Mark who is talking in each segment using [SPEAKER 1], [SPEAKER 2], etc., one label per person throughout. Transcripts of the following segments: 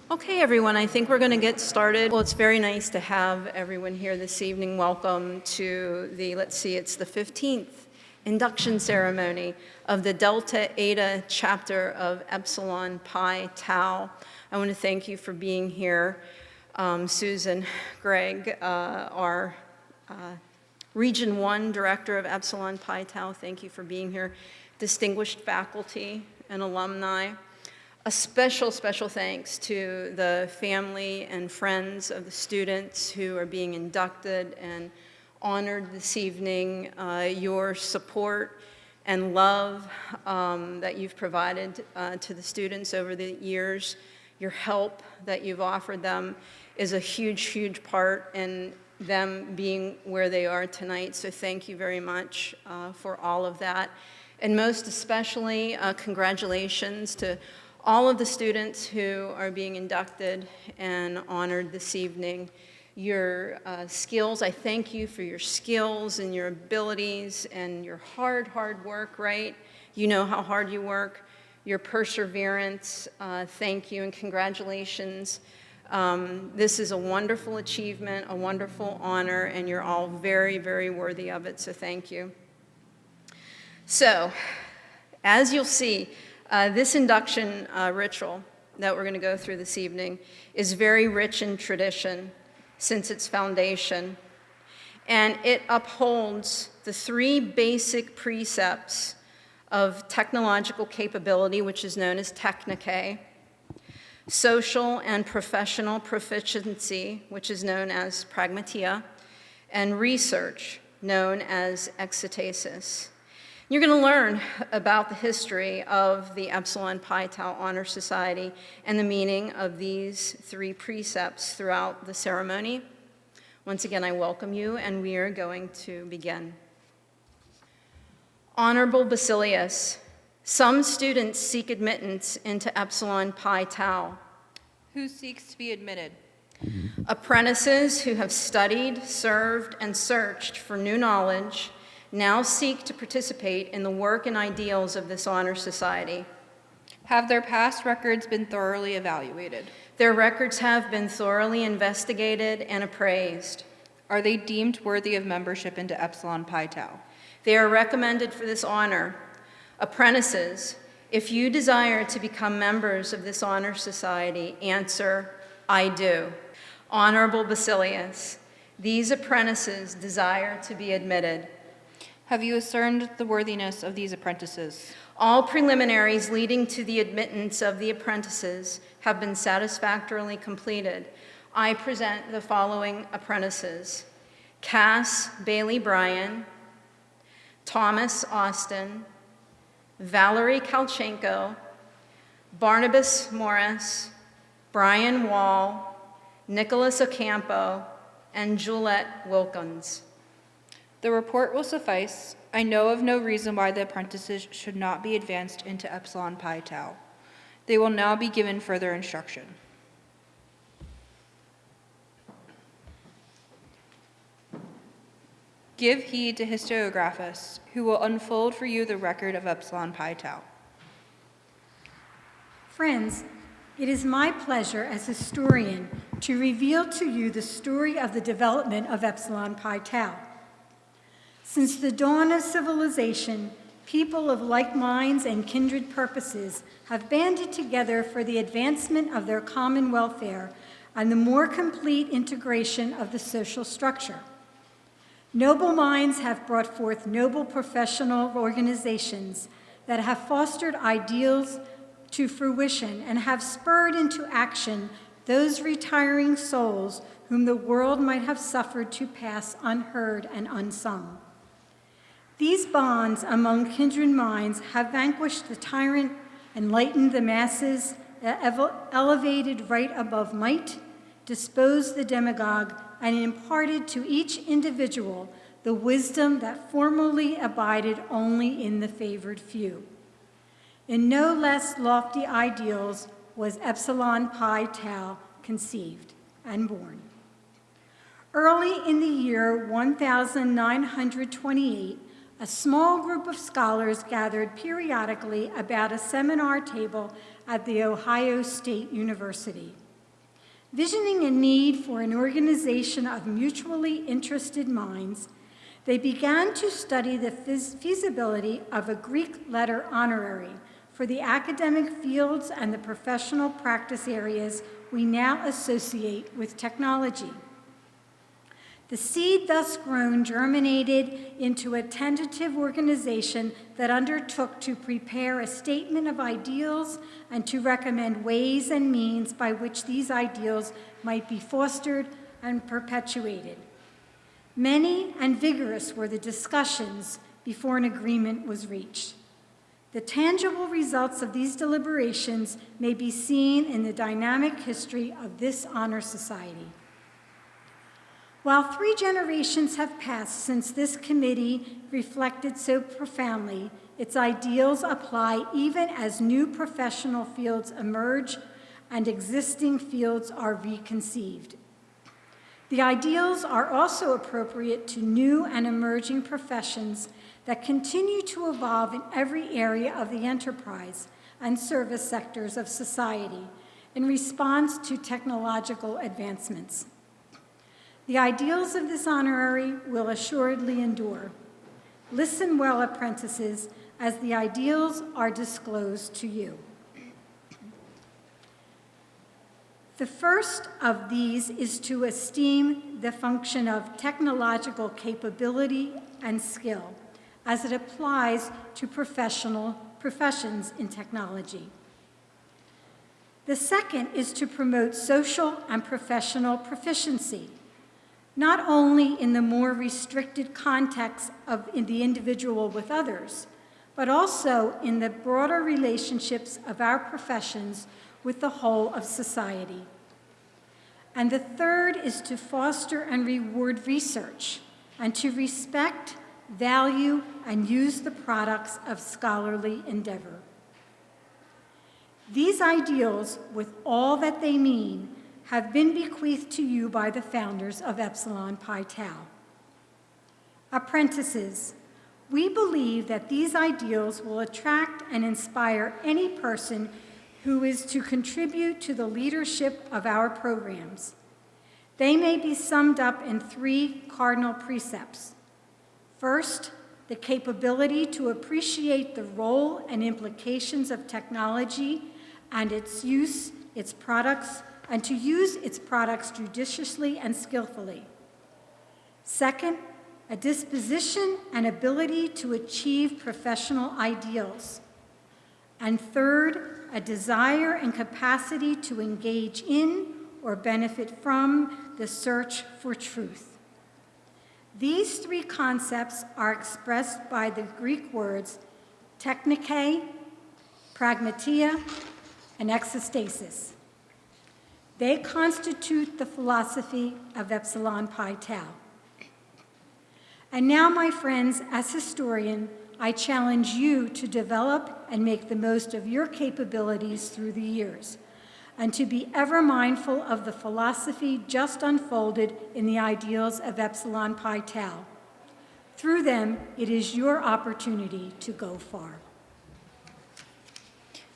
[SPEAKER 1] Okay, everyone, I think we're going to get started. Well, it's very nice to have everyone here this evening. Welcome to it's the 15th induction ceremony of the Delta Eta chapter of Epsilon Pi Tau. I want to thank you for being here. Susan Gregg, our Region 1 Director of Epsilon Pi Tau, thank you for being here. Distinguished faculty and alumni. A special thanks to the family and friends of the students who are being inducted and honored this evening. Your support and love that you've provided to the students over the years, your help that you've offered them is a huge part in them being where they are tonight. So thank you very much for all of that. And most especially, congratulations to all of the students who are being inducted and honored this evening. Your skills, I thank you for your skills and your abilities and your hard work, right? You know how hard you work. Your perseverance, thank you and congratulations. This is a wonderful achievement, a wonderful honor, and you're all very worthy of it, so thank you. So, as you'll see, this induction ritual that we're going to go through this evening is very rich in tradition since its foundation, and it upholds the three basic precepts of technological capability, which is known as technique, social and professional proficiency, which is known as pragmatia, and research, known as exegesis. You're going to learn about the history of the Epsilon Pi Tau Honor Society and the meaning of these three precepts throughout the ceremony. Once again, I welcome you, and we are going to begin. Honorable Basilius, some students seek admittance into Epsilon Pi Tau.
[SPEAKER 2] Who seeks to be admitted?
[SPEAKER 1] Apprentices who have studied, served, and searched for new knowledge now seek to participate in the work and ideals of this honor society.
[SPEAKER 2] Have their past records been thoroughly evaluated?
[SPEAKER 1] Their records have been thoroughly investigated and appraised.
[SPEAKER 2] Are they deemed worthy of membership into Epsilon Pi Tau?
[SPEAKER 1] They are recommended for this honor. Apprentices, if you desire to become members of this honor society, answer, I do. Honorable Basilius, these apprentices desire to be admitted.
[SPEAKER 2] Have you discerned the worthiness of these apprentices?
[SPEAKER 1] All preliminaries leading to the admittance of the apprentices have been satisfactorily completed. I present the following apprentices: Cass Bailey Bryan, Thomas Austin, Valerie Kalchenko, Barnabas Morris, Brian Wall, Nicholas Ocampo, and Juliette Wilkins.
[SPEAKER 2] The report will suffice. I know of no reason why the apprentices should not be advanced into Epsilon Pi Tau. They will now be given further instruction. Give heed to Historiographus, who will unfold for you the record of Epsilon Pi Tau.
[SPEAKER 3] Friends, it is my pleasure as historian to reveal to you the story of the development of Epsilon Pi Tau. Since the dawn of civilization, people of like minds and kindred purposes have banded together for the advancement of their common welfare and the more complete integration of the social structure. Noble minds have brought forth noble professional organizations that have fostered ideals to fruition and have spurred into action those retiring souls whom the world might have suffered to pass unheard and unsung. These bonds among kindred minds have vanquished the tyrant, enlightened the masses, elevated right above might, disposed the demagogue, and imparted to each individual the wisdom that formerly abided only in the favored few. In no less lofty ideals was Epsilon Pi Tau conceived and born. Early in the year 1928, a small group of scholars gathered periodically about a seminar table at The Ohio State University. Visioning a need for an organization of mutually interested minds, they began to study the feasibility of a Greek letter honorary for the academic fields and the professional practice areas we now associate with technology. The seed thus grown germinated into a tentative organization that undertook to prepare a statement of ideals and to recommend ways and means by which these ideals might be fostered and perpetuated. Many and vigorous were the discussions before an agreement was reached. The tangible results of these deliberations may be seen in the dynamic history of this honor society. While 3 generations have passed since this committee reflected so profoundly, its ideals apply even as new professional fields emerge and existing fields are reconceived. The ideals are also appropriate to new and emerging professions that continue to evolve in every area of the enterprise and service sectors of society in response to technological advancements. The ideals of this honorary will assuredly endure. Listen well, apprentices, as the ideals are disclosed to you. The first of these is to esteem the function of technological capability and skill as it applies to professions in technology. The second is to promote social and professional proficiency, not only in the more restricted context of the individual with others, but also in the broader relationships of our professions with the whole of society. And the third is to foster and reward research and to respect, value, and use the products of scholarly endeavor. These ideals, with all that they mean, have been bequeathed to you by the founders of Epsilon Pi Tau. Apprentices, we believe that these ideals will attract and inspire any person who is to contribute to the leadership of our programs. They may be summed up in 3 cardinal precepts. First, the capability to appreciate the role and implications of technology and its use, its products, and to use its products judiciously and skillfully. Second, a disposition and ability to achieve professional ideals. And third, a desire and capacity to engage in or benefit from the search for truth. These 3 concepts are expressed by the Greek words technike, pragmatia, and exostasis. They constitute the philosophy of Epsilon Pi Tau. And now, my friends, as historian, I challenge you to develop and make the most of your capabilities through the years, and to be ever mindful of the philosophy just unfolded in the ideals of Epsilon Pi Tau. Through them, it is your opportunity to go far.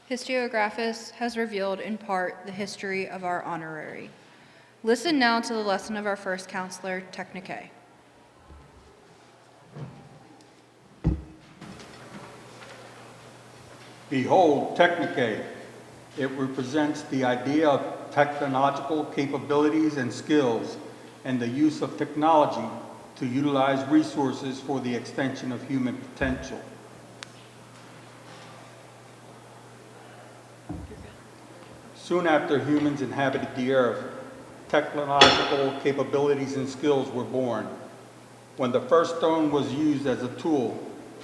[SPEAKER 2] Historiographus has revealed in part the history of our honorary. Listen now to the lesson of our first counselor, technike.
[SPEAKER 4] Behold, technike. It represents the idea of technological capabilities and skills and the use of technology to utilize resources for the extension of human potential. Soon after humans inhabited the earth, technological capabilities and skills were born. When the first stone was used as a tool,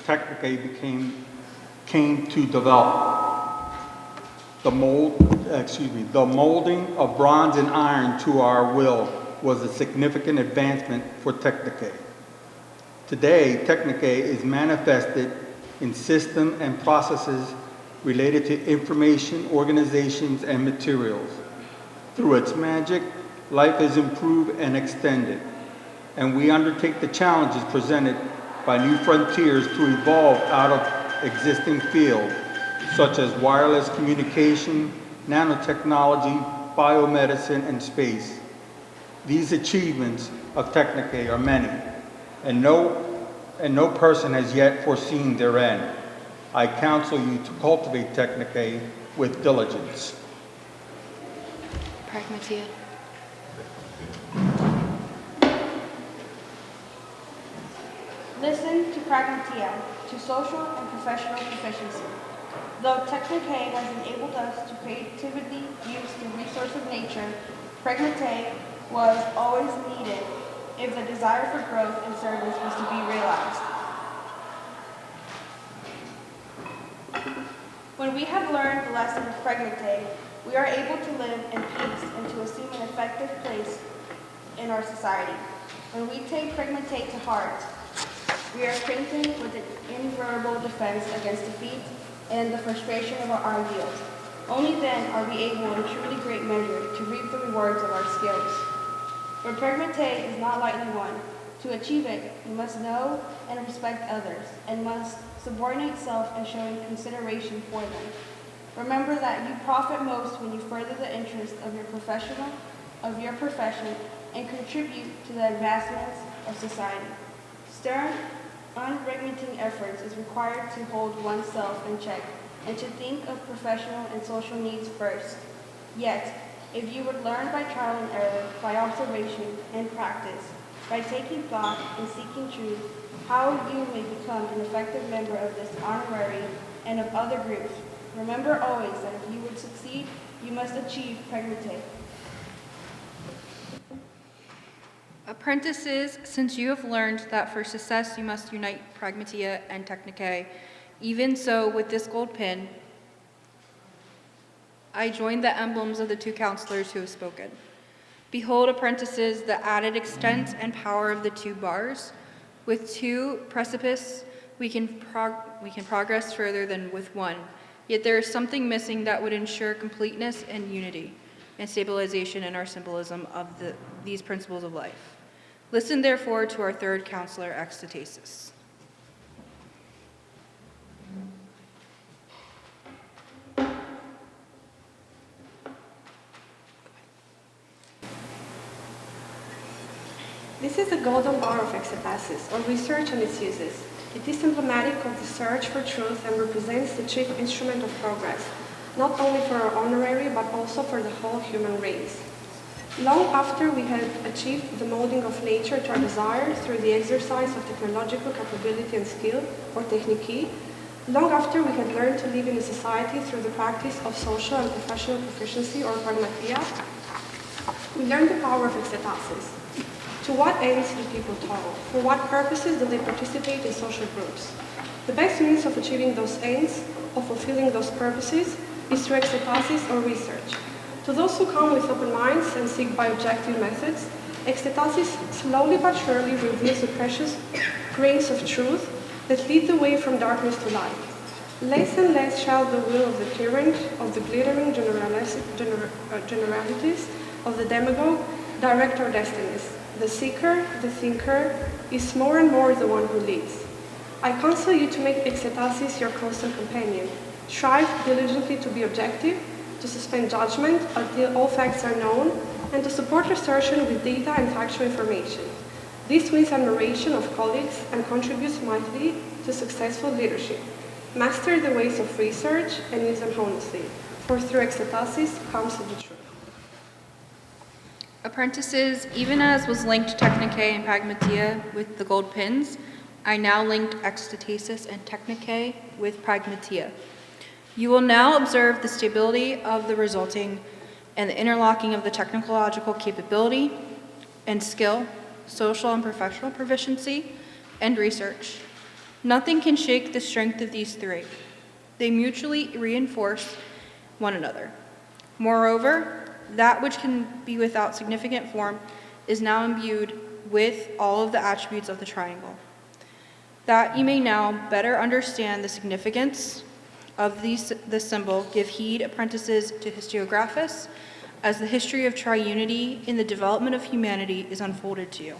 [SPEAKER 4] technike came to develop. The molding of bronze and iron to our will was a significant advancement for technike. Today, technike is manifested in systems and processes related to information, organizations, and materials. Through its magic, life is improved and extended, and we undertake the challenges presented by new frontiers to evolve out of existing fields, such as wireless communication, nanotechnology, biomedicine, and space. These achievements of Technicae are many, and no person has yet foreseen their end. I counsel you to cultivate Technicae with diligence.
[SPEAKER 2] Pragmatia.
[SPEAKER 5] Listen to Pragmatia, to social and professional proficiency. Though Technicae has enabled us to creatively use the resource of nature, Pragmatia was always needed if the desire for growth and service was to be realized. When we have learned the lesson of Pragmatia, we are able to live in peace and to assume an effective place in our society. When we take Pragmatia to heart, we are strengthened with an invulnerable defense against defeat and the frustration of our ideals. Only then are we able in truly great measure to reap the rewards of our skills. For Pragmatia is not lightly won. To achieve it, you must know and respect others, and must subordinate self in showing consideration for them. Remember that you profit most when you further the interest of your profession, and contribute to the advancements of society. Stern, unremitting efforts is required to hold oneself in check and to think of professional and social needs first. Yet, if you would learn by trial and error, by observation and practice, by taking thought and seeking truth, how you may become an effective member of this honorary and of other groups, remember always that if you would succeed, you must achieve Pragmatia.
[SPEAKER 2] Apprentices, since you have learned that for success you must unite Pragmatia and Technicae, even so with this gold pin, I join the emblems of the two counselors who have spoken. Behold, apprentices, the added extent and power of the two bars. With two precipices, we can progress further than with one. Yet there is something missing that would ensure completeness and unity and stabilization in our symbolism of these principles of life. Listen, therefore, to our third counselor, Extasis.
[SPEAKER 6] This is the golden bar of Extasis, or research and its uses. It is emblematic of the search for truth and represents the chief instrument of progress, not only for our honorary, but also for the whole human race. Long after we had achieved the molding of nature to our desire through the exercise of technological capability and skill, or technique, long after we had learned to live in a society through the practice of social and professional proficiency, or pragmatia, we learned the power of Extasis. To what ends do people toil? For what purposes do they participate in social groups? The best means of achieving those ends, of fulfilling those purposes, is through Extasis or research. To those who come with open minds and seek by objective methods, Extasis slowly but surely reveals the precious grains of truth that lead the way from darkness to light. Less and less shall the will of the tyrant, of the glittering generalities, of the demagogue direct our destinies. The seeker, the thinker, is more and more the one who leads. I counsel you to make Extasis your constant companion. Strive diligently to be objective, to suspend judgment until all facts are known, and to support assertion with data and factual information. This wins admiration of colleagues and contributes mightily to successful leadership. Master the ways of research and use them honestly, for through Extasis comes the truth.
[SPEAKER 2] Apprentices, even as was linked Technicae and Pragmatia with the gold pins, I now linked Extasis and Technicae with Pragmatia. You will now observe the stability of the resulting and the interlocking of the technological capability and skill, social and professional proficiency, and research. Nothing can shake the strength of these three. They mutually reinforce one another. Moreover, that which can be without significant form is now imbued with all of the attributes of the triangle. That you may now better understand the significance of this symbol, give heed, apprentices, to Historiographus, as the history of triunity in the development of humanity is unfolded to you.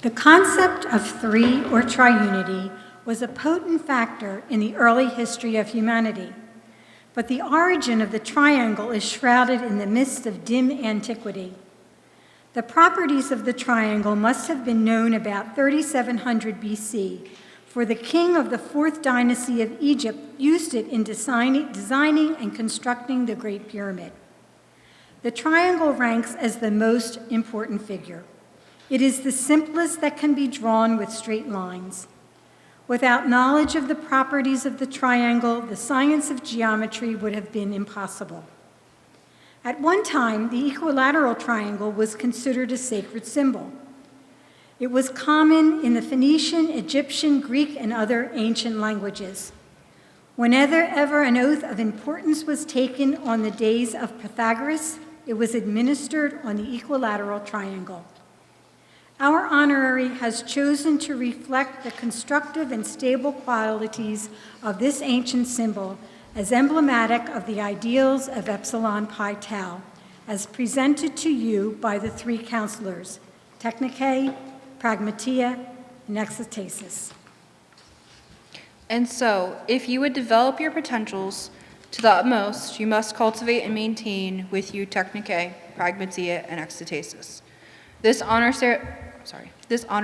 [SPEAKER 3] The concept of three or triunity was a potent factor in the early history of humanity. but the origin of the triangle is shrouded in the mist of dim antiquity. The properties of the triangle must have been known about 3700 BC, for the king of the 4th dynasty of Egypt used it in designing and constructing the Great Pyramid. The triangle ranks as the most important figure. It is the simplest that can be drawn with straight lines. Without knowledge of the properties of the triangle, the science of geometry would have been impossible. At one time, the equilateral triangle was considered a sacred symbol. It was common in the Phoenician, Egyptian, Greek, and other ancient languages. Whenever ever an oath of importance was taken on the days of Pythagoras, it was administered on the equilateral triangle. Our honorary has chosen to reflect the constructive and stable qualities of this ancient symbol as emblematic of the ideals of Epsilon Pi Tau, as presented to you by the 3 counselors, Technicae, Pragmatia, and Exitasis.
[SPEAKER 2] And so, if you would develop your potentials to the utmost, you must cultivate and maintain with you Technicae, Pragmatia, and Exitasis. This honor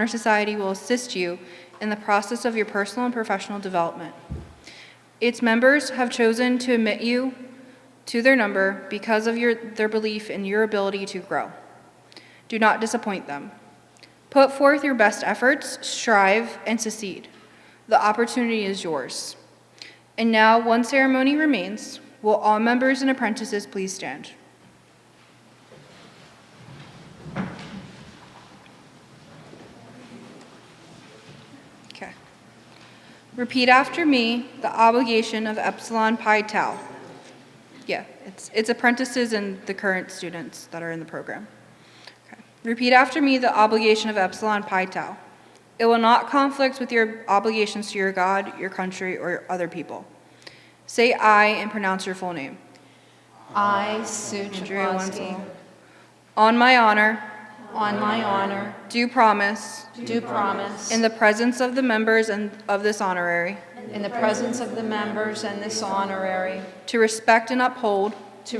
[SPEAKER 2] society will assist you in the process of your personal and professional development. Its members have chosen to admit you to their number because of their belief in your ability to grow. Do not disappoint them. Put forth your best efforts, strive, and succeed. The opportunity is yours. And now, one ceremony remains. Will all members and apprentices please stand? Okay. Repeat after me the obligation of Epsilon Pi Tau. Yeah, it's apprentices and the current students that are in the program. Okay. Repeat after me the obligation of Epsilon Pi Tau. It will not conflict with your obligations to your God, your country, or other people. Say I and pronounce your full name.
[SPEAKER 1] I, Sue
[SPEAKER 2] Andrea
[SPEAKER 1] Chaplowski,
[SPEAKER 2] Wenzel. On my honor,
[SPEAKER 1] do promise,
[SPEAKER 2] in the presence of the members and of this honorary,
[SPEAKER 1] in the presence of the members and this honorary,
[SPEAKER 2] to respect and uphold
[SPEAKER 1] the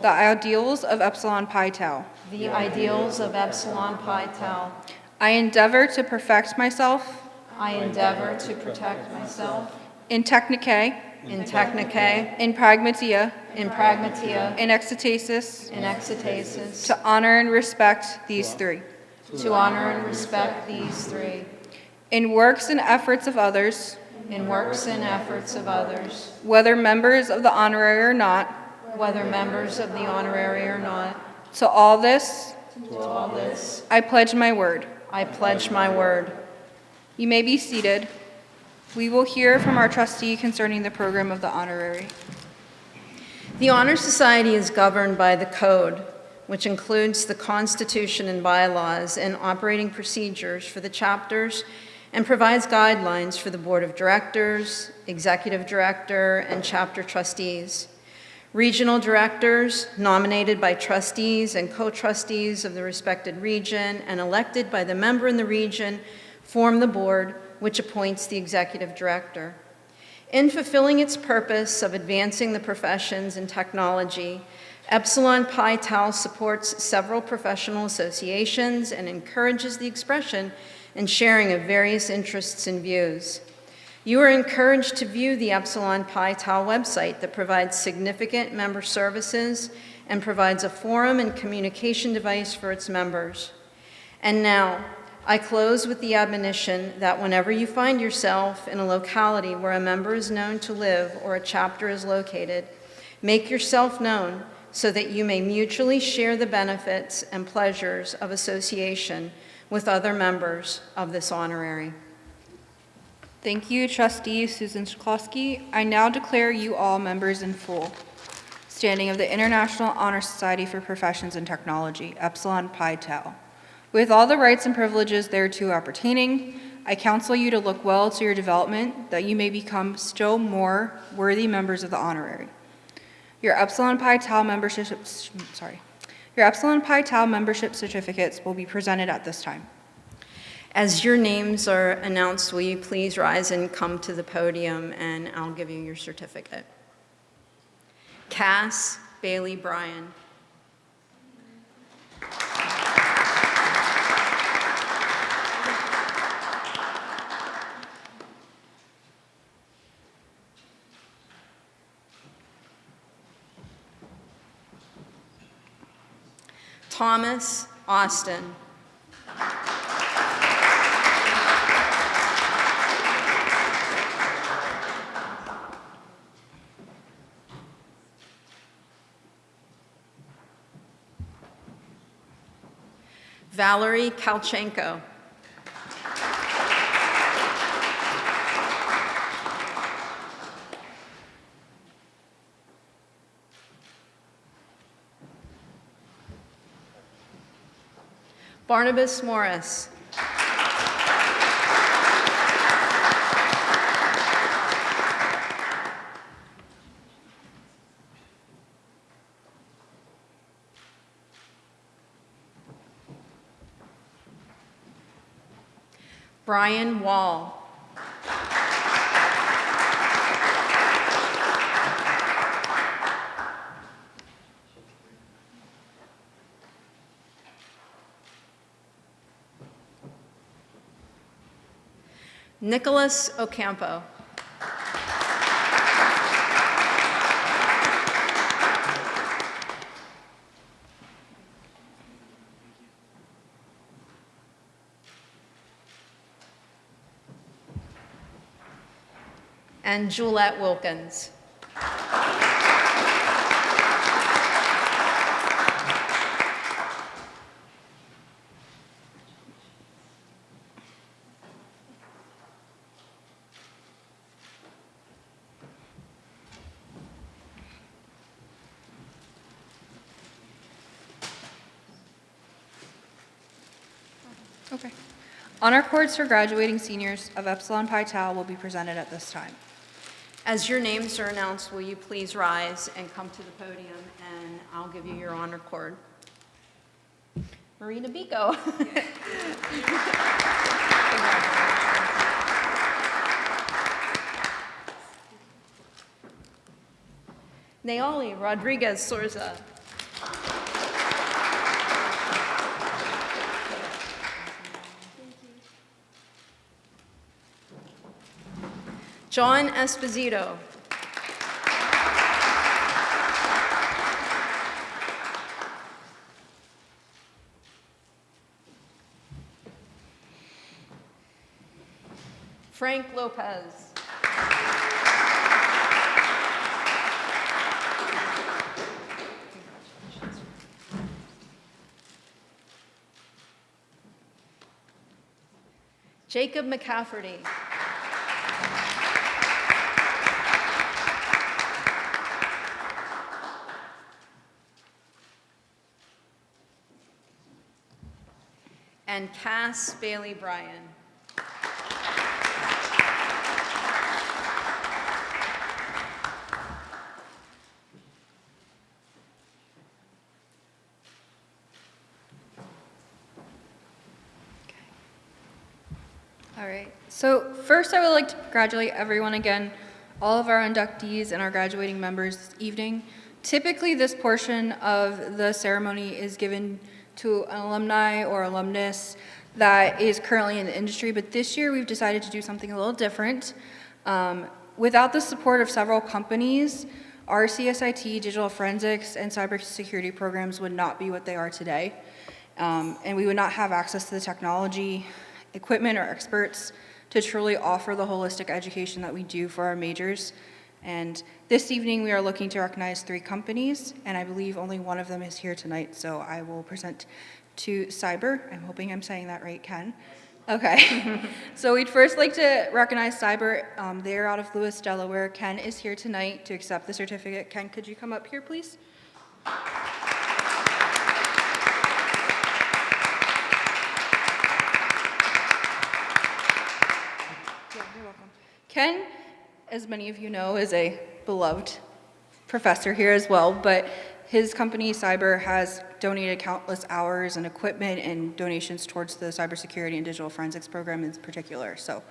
[SPEAKER 2] the ideals of Epsilon Pi Tau.
[SPEAKER 1] ideals of Epsilon Pi Tau.
[SPEAKER 2] I endeavor to perfect myself
[SPEAKER 1] I endeavor to protect myself
[SPEAKER 2] in Technicae,
[SPEAKER 1] in Technicae,
[SPEAKER 2] in Pragmatia,
[SPEAKER 1] in Pragmatia,
[SPEAKER 2] in Exitasis,
[SPEAKER 1] in Exitasis,
[SPEAKER 2] to honor and respect these 3.
[SPEAKER 1] to honor and respect these 3,
[SPEAKER 2] In works and efforts of others,
[SPEAKER 1] in works and efforts of others,
[SPEAKER 2] whether members of the honorary or not,
[SPEAKER 1] whether members of the honorary or not.
[SPEAKER 2] to all this,
[SPEAKER 1] To all this,
[SPEAKER 2] I pledge my word.
[SPEAKER 1] I pledge my word.
[SPEAKER 2] You may be seated. We will hear from our trustee concerning the program of the honorary.
[SPEAKER 1] The Honor Society is governed by the Code, which includes the Constitution and bylaws and operating procedures for the chapters, and provides guidelines for the Board of Directors, Executive Director, and chapter trustees. Regional directors, nominated by trustees and co-trustees of the respected region and elected by the member in the region, form the board, which appoints the executive director. In fulfilling its purpose of advancing the professions in technology, Epsilon Pi Tau supports several professional associations and encourages the expression and sharing of various interests and views. You are encouraged to view the Epsilon Pi Tau website that provides significant member services and provides a forum and communication device for its members. And now, I close with the admonition that whenever you find yourself in a locality where a member is known to live or a chapter is located, make yourself known so that you may mutually share the benefits and pleasures of association with other members of this honorary.
[SPEAKER 2] Thank you, Trustee Susan Shklosky. I now declare you all members in full standing of the International Honor Society for Professions in Technology, Epsilon Pi Tau. With all the rights and privileges thereto appertaining, I counsel you to look well to your development, that you may become still more worthy members of the honorary. Your Epsilon Pi Tau membership certificates will be presented at this time.
[SPEAKER 1] As your names are announced, will you please rise and come to the podium, and I'll give you your certificate. Cass Bailey Bryan. Thomas Austin. Valerie Kalchenko. Barnabas Morris. Brian Wall. Nicholas Ocampo. And Juliette Wilkins.
[SPEAKER 2] Okay. Honor cords for graduating seniors of Epsilon Pi Tau will be presented at this time.
[SPEAKER 1] As your names are announced, will you please rise and come to the podium, and I'll give you your honor cord. Marina Bico. Naoli Rodriguez Sorza. John Esposito. Frank Lopez. Jacob McCafferty. And Cass Bailey Bryan.
[SPEAKER 2] All right. So first, I would like to congratulate everyone again, all of our inductees and our graduating members this evening. Typically, this portion of the ceremony is given to an alumni or alumnus that is currently in the industry, but this year we've decided to do something a little different. Without the support of several companies, our CSIT, digital forensics, and cybersecurity programs would not be what they are today. And we would not have access to the technology, equipment, or experts to truly offer the holistic education that we do for our majors. And this evening, we are looking to recognize 3 companies, and I believe only one of them is here tonight, so I will present to Cyber. I'm hoping I'm saying that right, Ken. Okay. So we'd first like to recognize Cyber. They're out of Lewis, Delaware. Ken is here tonight to accept the certificate. Ken, could you come up here, please? You're welcome. Ken, as many of you know, is a beloved professor here as well, but his company, Cyber, has donated countless hours and equipment and donations towards the cybersecurity and digital forensics program in particular. So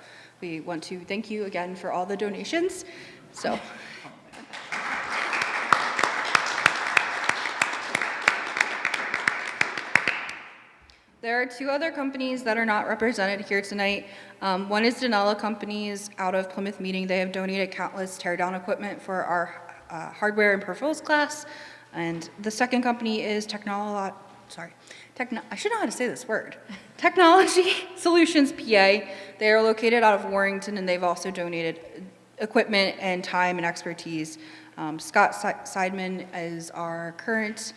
[SPEAKER 2] we want to thank you again for all the donations. So. There are two other companies that are not represented here tonight. One is Danella Companies out of Plymouth Meeting. They have donated countless teardown equipment for our hardware and peripherals class. And the second company is I should know how to say this word. Technology Solutions PA. They are located out of Warrington, and they've also donated equipment and time and expertise. Scott Seidman is our current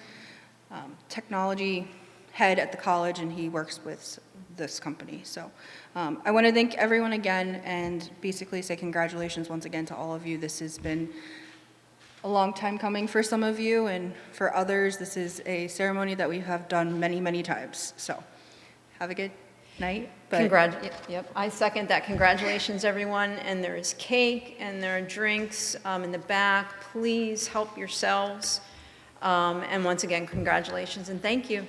[SPEAKER 2] technology head at the college, and he works with this company. So I want to thank everyone again and basically say congratulations once again to all of you. This has been a long time coming for some of you, and for others, this is a ceremony that we have done many, many times. So have a good night.
[SPEAKER 1] Yep, I second that. Congratulations, everyone. And there is cake and there are drinks in the back. Please help yourselves. And once again, congratulations and thank you.